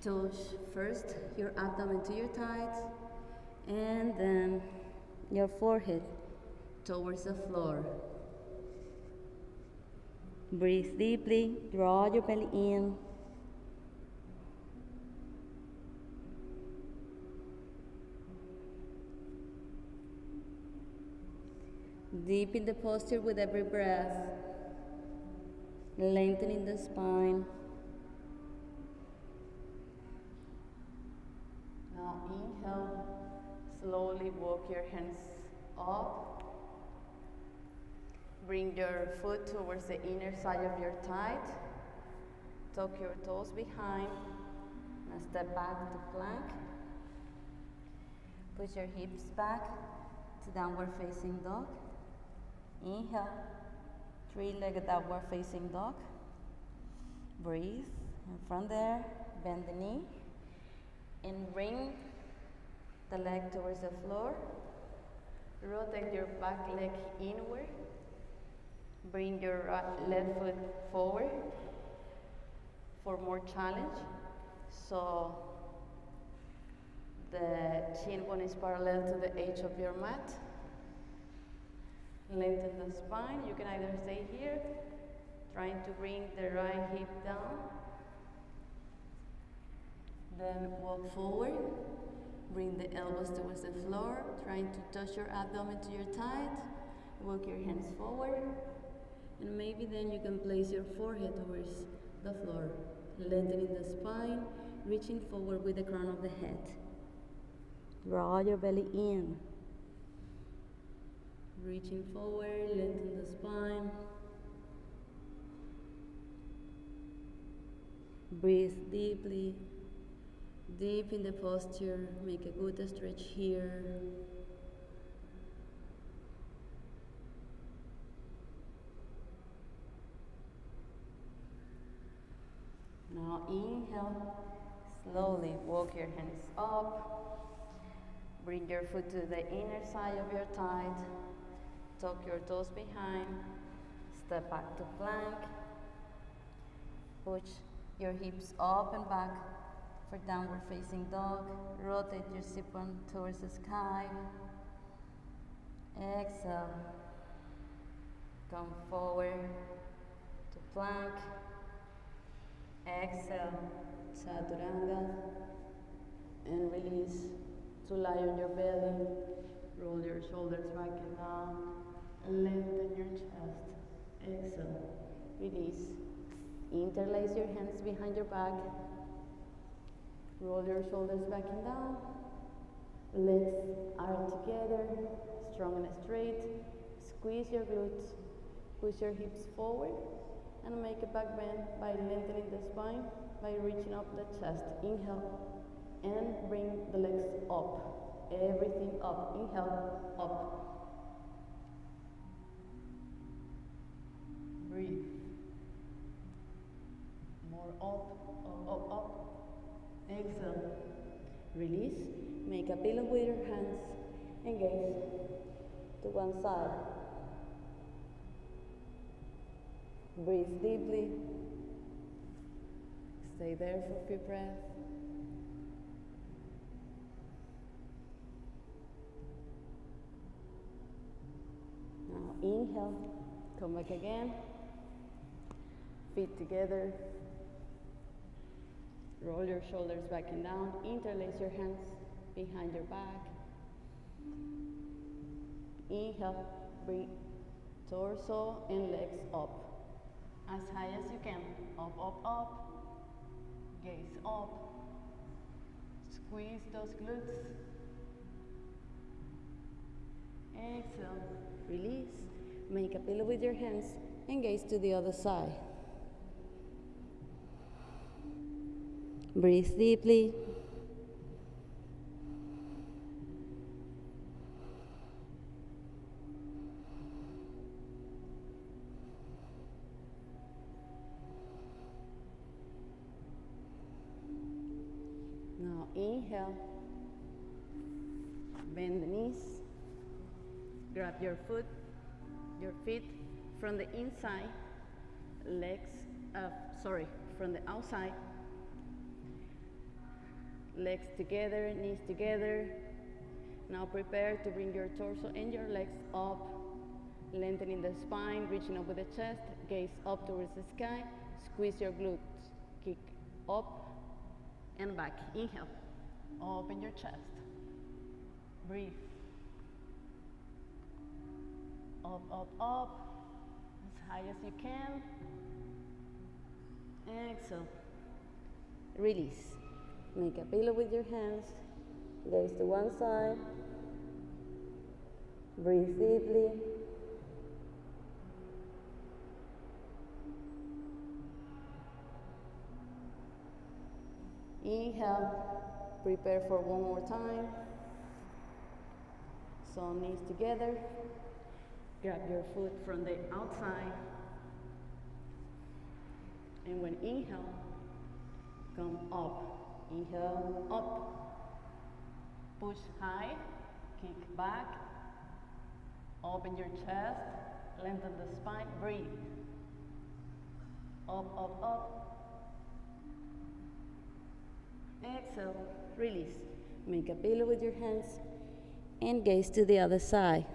Touch first your abdomen to your thighs, and then your forehead towards the floor. Breathe deeply, draw your belly in. Deepen the posture with every breath, lengthening the spine. Now inhale, slowly walk your hands up. Bring your foot towards the inner side of your thigh. Tuck your toes behind. Now step back to plank. Push your hips back to downward facing dog. Inhale, three-legged downward facing dog. Breathe, and from there, bend the knee and bring the leg towards the floor. Rotate your back leg inward. Bring your left foot forward for more challenge. So the shin bone is parallel to the edge of your mat. Lengthen the spine. You can either stay here, trying to bring the right hip down. Then walk forward, bring the elbows towards the floor, trying to touch your abdomen to your thigh. Walk your hands forward, and maybe then you can place your forehead towards the floor, lengthening the spine, reaching forward with the crown of the head. Draw your belly in. Reaching forward, lengthen the spine. Breathe deeply. Deep in the posture. Make a good stretch here. Now inhale. Slowly walk your hands up. Bring your foot to the inner side of your thigh. Tuck your toes behind. Step back to plank. Push your hips up and back for downward facing dog. Rotate your sit-bone towards the sky. Exhale. Come forward to plank. Exhale, chaturanga, and release to lie on your belly. Roll your shoulders back and down. Lengthen your chest. Exhale, release. Interlace your hands behind your back. Roll your shoulders back and down. Legs are together, strong and straight. Squeeze your glutes. Push your hips forward and make a back bend by lengthening the spine, by reaching up the chest. Inhale and bring the legs up. Everything up. Inhale, up. Breathe. More up. Exhale. Release. Make a pillow with your hands and gaze to one side. Breathe deeply. Stay there for a few breaths. Now inhale. Come back again. Feet together. Roll your shoulders back and down. Interlace your hands behind your back. Inhale. Bring torso and legs up. As high as you can. Up. Gaze up. Squeeze those glutes. Exhale. Release. Make a pillow with your hands and gaze to the other side. Breathe deeply. Now inhale, bend the knees, grab your feet from the inside, from the outside, legs together, knees together. Now prepare to bring your torso and your legs up, lengthening the spine, reaching up with the chest, gaze up towards the sky, squeeze your glutes, kick up and back. Inhale, open your chest, breathe, up, as high as you can. Exhale, release. Make a pillow with your hands, gaze to one side, breathe deeply. Inhale, prepare for one more time. So knees together, grab your foot from the outside, and when inhale, come up. Inhale, up, push high, kick back, open your chest, lengthen the spine, breathe. Up. Exhale, release. Make a pillow with your hands and gaze to the other side.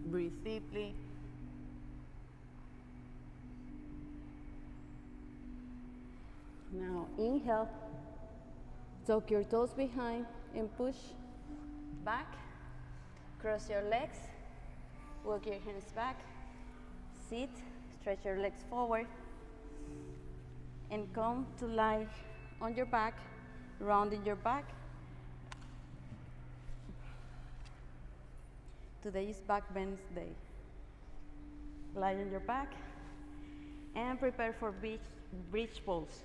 Breathe. Now inhale, tuck your toes behind and push back. Cross your legs, walk your hands back, sit, stretch your legs forward, and come to lie on your back, rounding your back. Today is Backbends day. Lie on your back and prepare for bridge pose.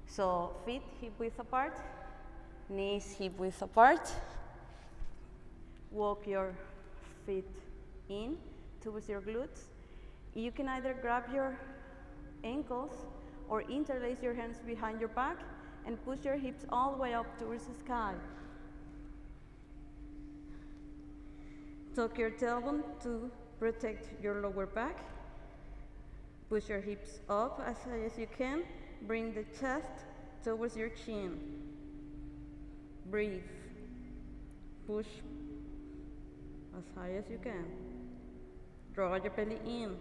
So feet hip width apart, knees hip width apart. Walk your feet in towards your glutes. You can either grab your ankles or interlace your hands behind your back and push your hips all the way up towards the sky. Tuck your tailbone to protect your lower back. Push your hips up as high as you can. Bring the chest towards your chin. Breathe. Push as high as you can. Draw your belly in.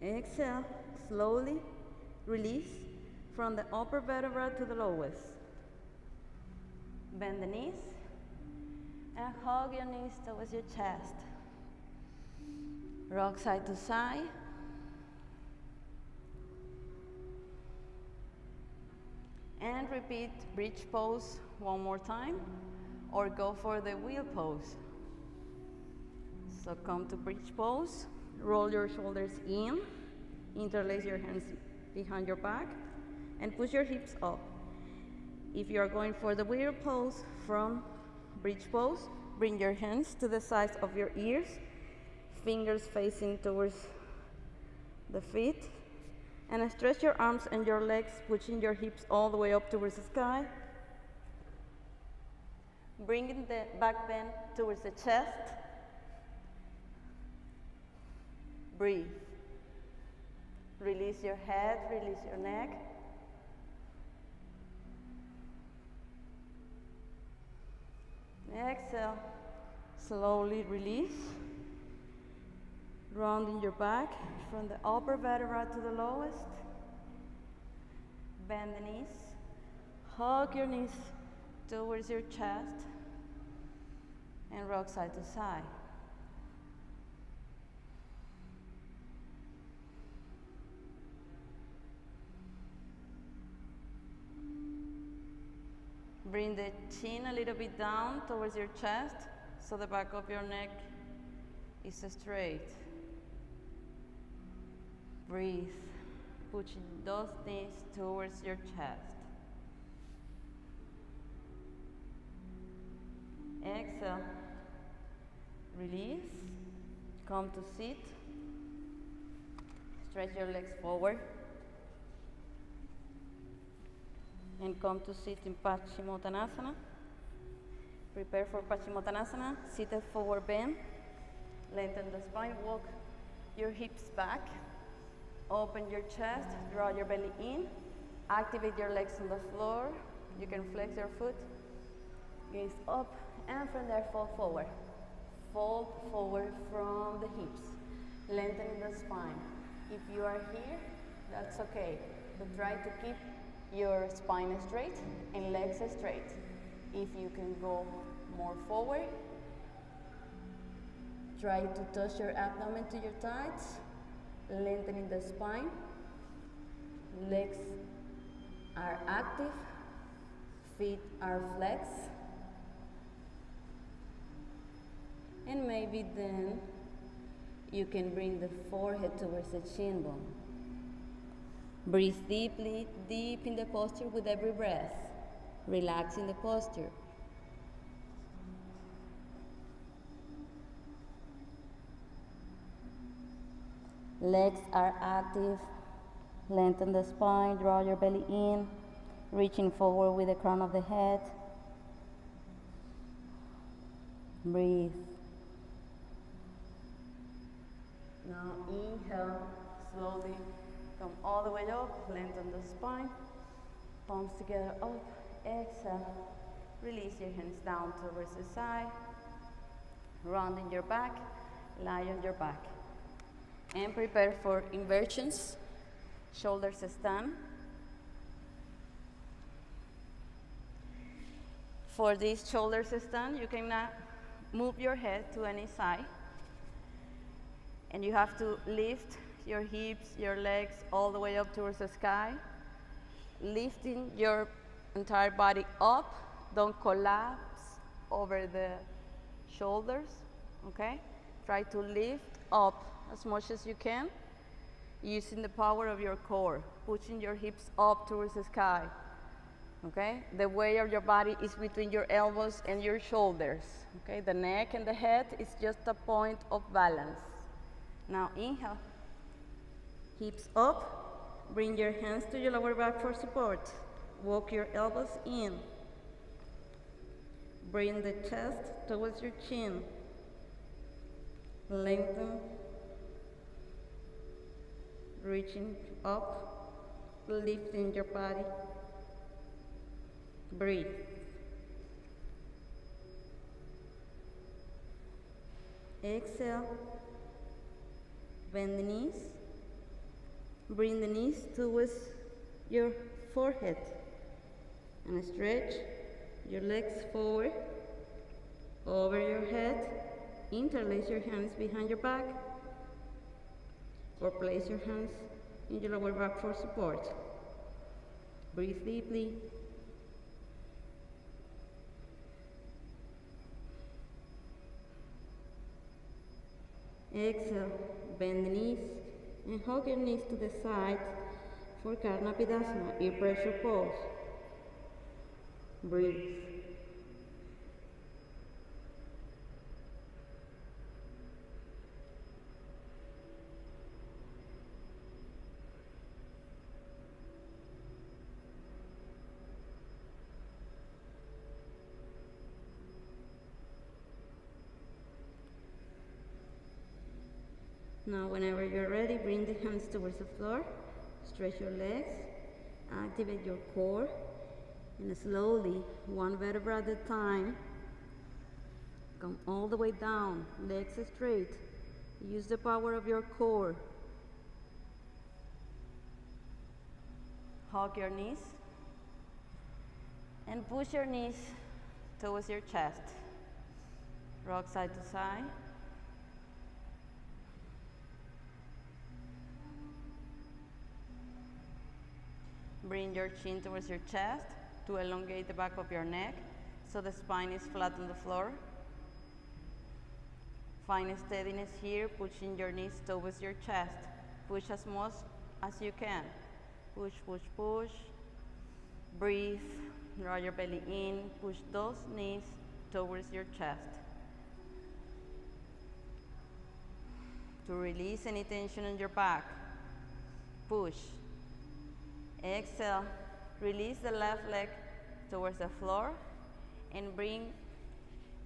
Exhale, slowly release from the upper vertebra to the lowest. Bend the knees and hug your knees towards your chest. Rock side to side. And repeat bridge pose one more time, or go for the wheel pose. So come to bridge pose, roll your shoulders in, interlace your hands behind your back, and push your hips up. If you are going for the wheel pose from bridge pose, bring your hands to the sides of your ears, fingers facing towards the feet, and stretch your arms and your legs, pushing your hips all the way up towards the sky. Bringing the back bend towards the chest. Breathe. Release your head, release your neck. Exhale. Slowly release. Rounding your back from the upper vertebra to the lowest. Bend the knees. Hug your knees towards your chest. And rock side to side. Bring the chin a little bit down towards your chest so the back of your neck is straight. Breathe, pushing those knees towards your chest. Exhale, release, come to sit, stretch your legs forward, and come to sit in Paschimottanasana. Prepare for Paschimottanasana, seated forward bend, lengthen the spine, walk your hips back, open your chest, draw your belly in, activate your legs on the floor, you can flex your foot, gaze up, and from there fall forward. Fold forward from the hips, lengthening the spine. If you are here, that's okay, but try to keep your spine straight and legs straight. If you can go more forward, try to touch your abdomen to your thighs, lengthening the spine. Legs are active, feet are flexed, and maybe then you can bring the forehead towards the chin bone. Breathe deeply, deep in the posture with every breath, relaxing the posture. Legs are active, lengthen the spine, draw your belly in, reaching forward with the crown of the head. Breathe. Now inhale, slowly come all the way up, lengthen the spine, palms together up, exhale, release your hands down towards the side, rounding your back, lie on your back. And prepare for inversions, Shoulders stand. For this shoulders stand, you can move your head to any side. And you have to lift your hips, your legs all the way up towards the sky. Lifting your entire body up. Don't collapse over the shoulders, okay? Try to lift up as much as you can, using the power of your core, pushing your hips up towards the sky, okay? The weight of your body is between your elbows and your shoulders, okay? The neck and the head is just a point of balance. Now inhale, hips up, bring your hands to your lower back for support. Walk your elbows in. Bring the chest towards your chin. Lengthen, reaching up, lifting your body. Breathe. Exhale. Bend the knees. Bring the knees towards your forehead. And stretch your legs forward, over your head. Interlace your hands behind your back. Or place your hands in your lower back for support. Breathe deeply. Exhale, bend the knees and hug your knees to the side for Karnapidasana, ear pressure pose. Breathe. Now, whenever you're ready, bring the hands towards the floor, stretch your legs, activate your core, and slowly, one vertebra at a time, come all the way down, legs straight. Use the power of your core. Hug your knees, and push your knees towards your chest. Rock side to side. Bring your chin towards your chest to elongate the back of your neck so the spine is flat on the floor. Find steadiness here, pushing your knees towards your chest. Push as much as you can. Push, push, push. Breathe, draw your belly in, push those knees towards your chest. To release any tension in your back, push. Exhale, release the left leg towards the floor and bring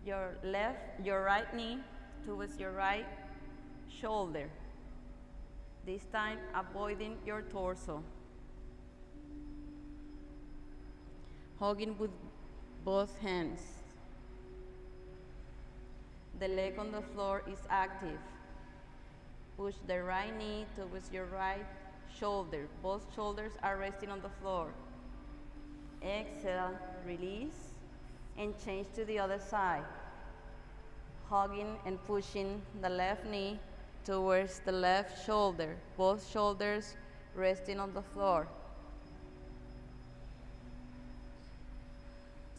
your right knee towards your right shoulder. This time avoiding your torso. Hugging with both hands. The leg on the floor is active. Push the right knee towards your right shoulder. Both shoulders are resting on the floor. Exhale, release, and change to the other side. Hugging and pushing the left knee towards the left shoulder. Both shoulders resting on the floor.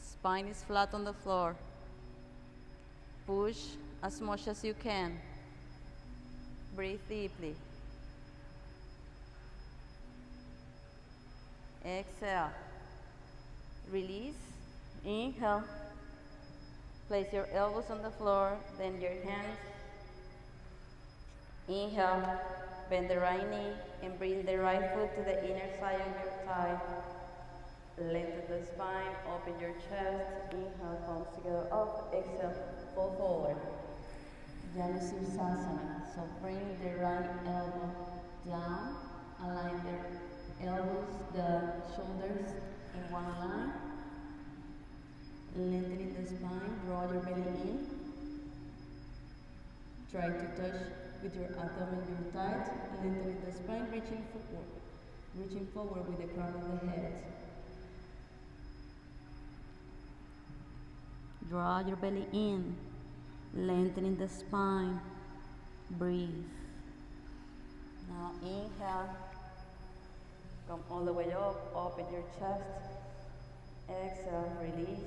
Spine is flat on the floor. Push as much as you can. Breathe deeply. Exhale. Release. Inhale. Place your elbows on the floor, then your hands. Inhale. Bend the right knee and bring the right foot to the inner side of your thigh. Lengthen the spine, open your chest. Inhale, palms together up. Exhale, fall forward. Dayana asana. So bring the right elbow down. Align the elbows, the shoulders in one line. Lengthening the spine, draw your belly in. Try to touch with your abdomen your thighs, lengthening the spine, reaching forward. reaching forward with the crown of the head. Draw your belly in, lengthening the spine. Breathe. Now inhale, come all the way up, open your chest. Exhale, release,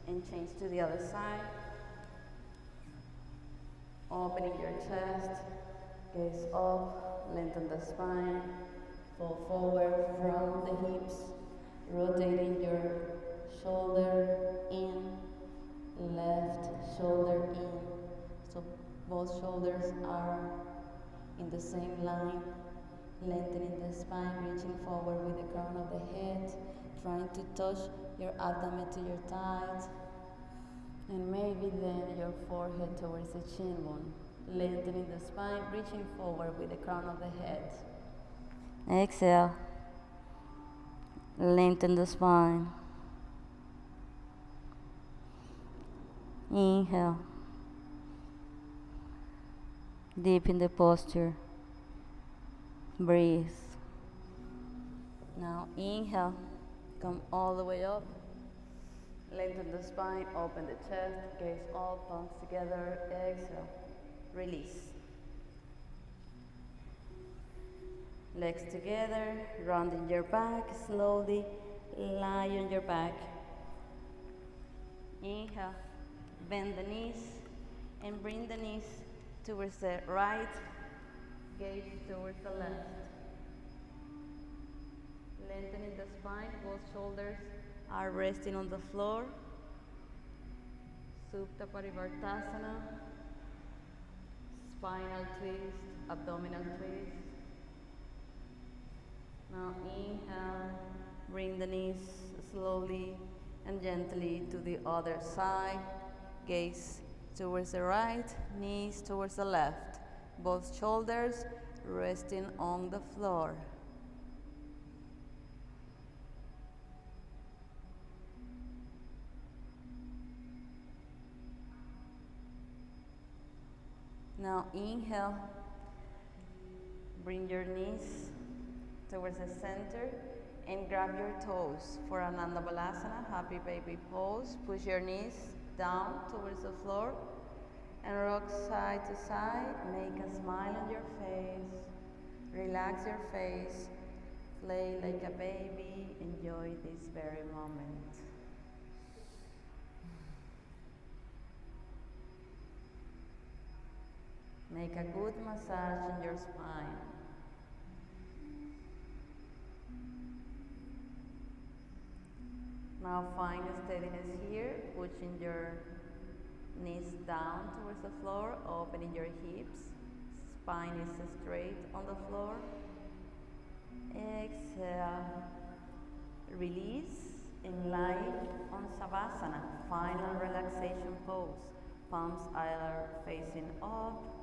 and change to the other side. Opening your chest, gaze up, lengthen the spine, fall forward from the hips, rotating your shoulder in, left shoulder in. So both shoulders are in the same line, lengthening the spine, reaching forward with the crown of the head, trying to touch your abdomen to your thighs, and maybe then your forehead towards the chin bone, lengthening the spine, reaching forward with the crown of the head. Exhale, lengthen the spine. Inhale, deepen the posture. Breathe. Now inhale, come all the way up. Lengthen the spine, open the chest, gaze up, palms together. Exhale, release. Legs together, rounding your back, slowly lie on your back. Inhale, bend the knees and bring the knees towards the right, gaze towards the left. Lengthening the spine, both shoulders are resting on the floor. Supta Parivartasana, spinal twist, abdominal twist. Now inhale, bring the knees slowly and gently to the other side. Gaze towards the right, knees towards the left. Both shoulders resting on the floor. Now inhale, bring your knees towards the center and grab your toes for Ananda Balasana, happy baby pose. Push your knees down towards the floor and rock side to side. Make a smile on your face. Relax your face. Play like a baby. Enjoy this very moment. Make a good massage in your spine. Now find steadiness here, pushing your knees down towards the floor, opening your hips. Spine is straight on the floor. Exhale. Release and lie on Savasana, final relaxation pose. Palms are facing up.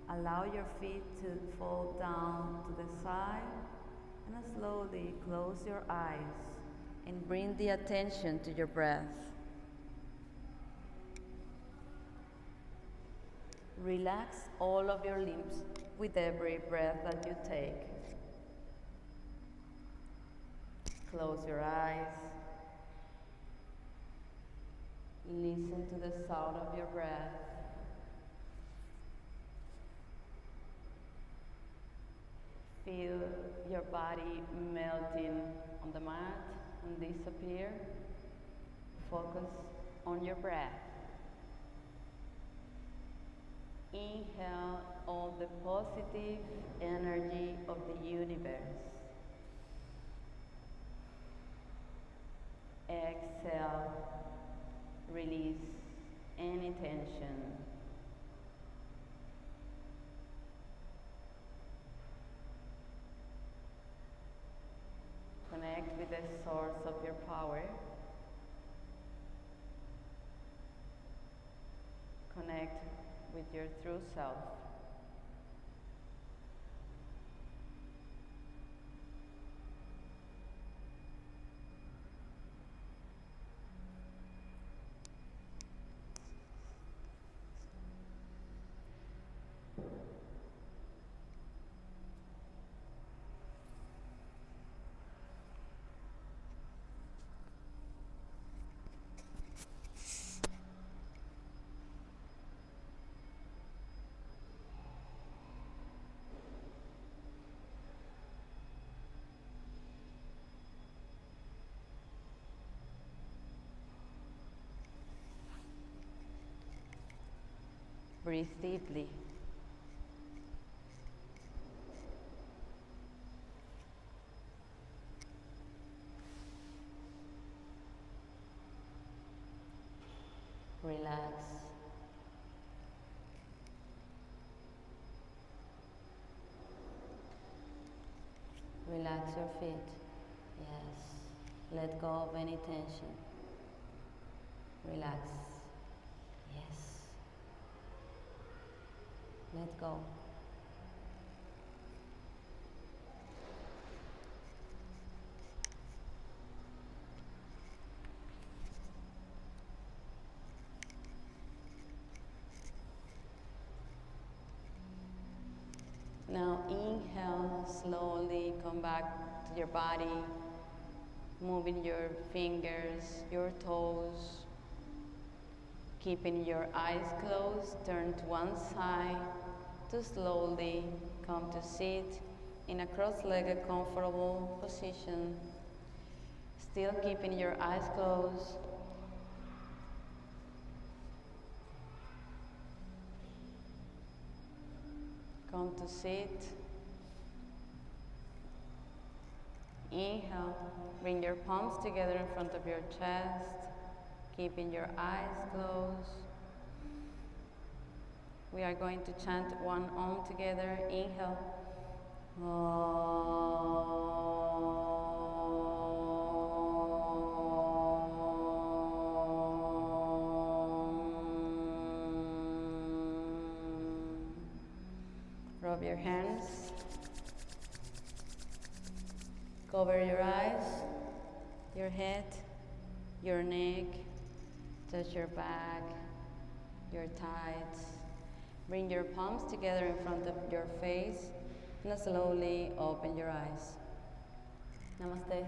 Allow your feet to fall down to the side and slowly close your eyes and bring the attention to your breath. Relax all of your limbs with every breath that you take. Close your eyes. Listen to the sound of your breath. Feel your body melting on the mat and disappear. Focus on your breath. Inhale all the positive energy of the universe. Exhale, release any tension. Connect with the source of your power. Connect with your true self. Breathe deeply. Relax. Relax your feet. Yes. Let go of any tension. Relax. Yes. Let go. Now inhale, slowly come back to your body, moving your fingers, your toes, keeping your eyes closed, turn to one side to slowly come to sit in a cross-legged comfortable position, still keeping your eyes closed. Come to sit. Inhale, bring your palms together in front of your chest, keeping your eyes closed. We are going to chant one Om together. Inhale. Rub your hands. Cover your eyes, your head, your neck. Touch your back, your thighs. Bring your palms together in front of your face and slowly open your eyes. Namaste.